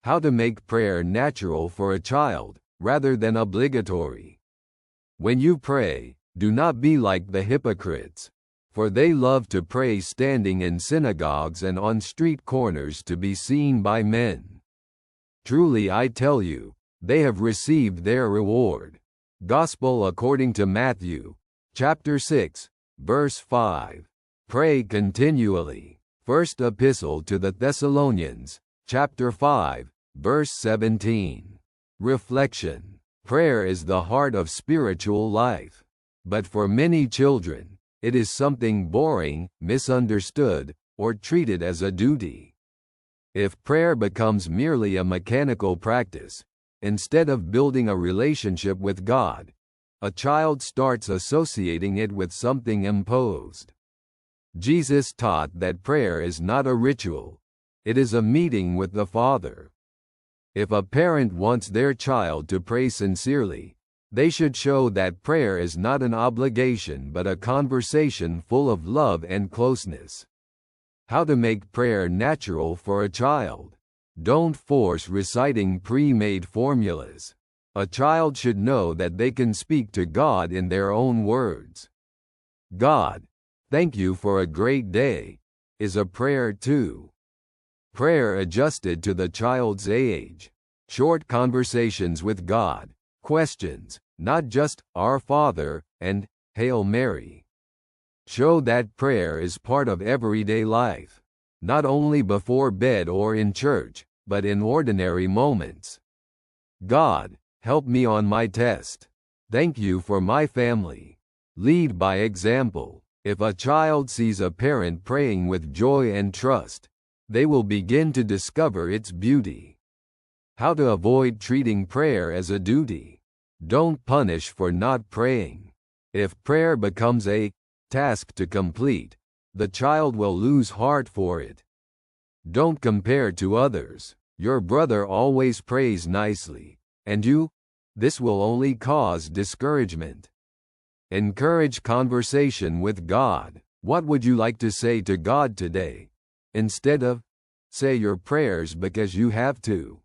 How to make prayer natural for a child, rather than obligatory. When you pray, do not be like the hypocrites, for they love to pray standing in synagogues and on street corners to be seen by men. Truly I tell you, they have received their reward. Gospel according to Matthew, chapter 6, verse 5. Pray continually. First Epistle to the Thessalonians, chapter 5, verse 17. Reflection. Prayer is the heart of spiritual life. But for many children, it is something boring, misunderstood, or treated as a duty. If prayer becomes merely a mechanical practice, instead of building a relationship with God, a child starts associating it with something imposed. Jesus taught that prayer is not a ritual, it is a meeting with the Father. If a parent wants their child to pray sincerely, they should show that prayer is not an obligation but a conversation full of love and closeness. How to make prayer natural for a child. Don't force reciting pre-made formulas. A child should know that they can speak to God in their own words. God, thank you for a great day, is a prayer too. Prayer adjusted to the child's age. Short conversations with God. Questions, not just, Our Father, and, Hail Mary. Show that prayer is part of everyday life, not only before bed or in church, but in ordinary moments. God, help me on my test. Thank you for my family. Lead by example. If a child sees a parent praying with joy and trust, they will begin to discover its beauty. How to avoid treating prayer as a duty. Don't punish for not praying. If prayer becomes a task to complete, the child will lose heart for it. Don't compare to others. Your brother always prays nicely, and you? This will only cause discouragement. Encourage conversation with God. What would you like to say to God today? Instead of, say your prayers because you have to.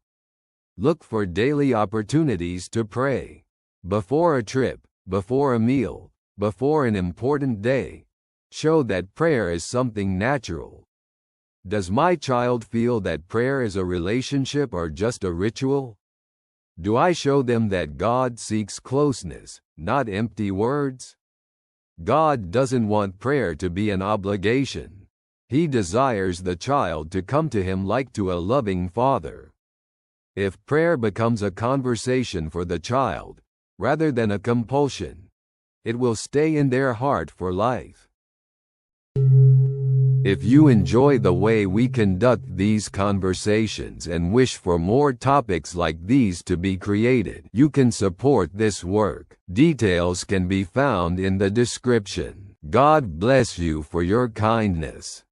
Look for daily opportunities to pray. Before a trip, before a meal, before an important day. Show that prayer is something natural. Does my child feel that prayer is a relationship or just a ritual? Do I show them that God seeks closeness, not empty words? God doesn't want prayer to be an obligation. He desires the child to come to Him like to a loving father. If prayer becomes a conversation for the child, rather than a compulsion, it will stay in their heart for life. If you enjoy the way we conduct these conversations and wish for more topics like these to be created, you can support this work. Details can be found in the description. God bless you for your kindness.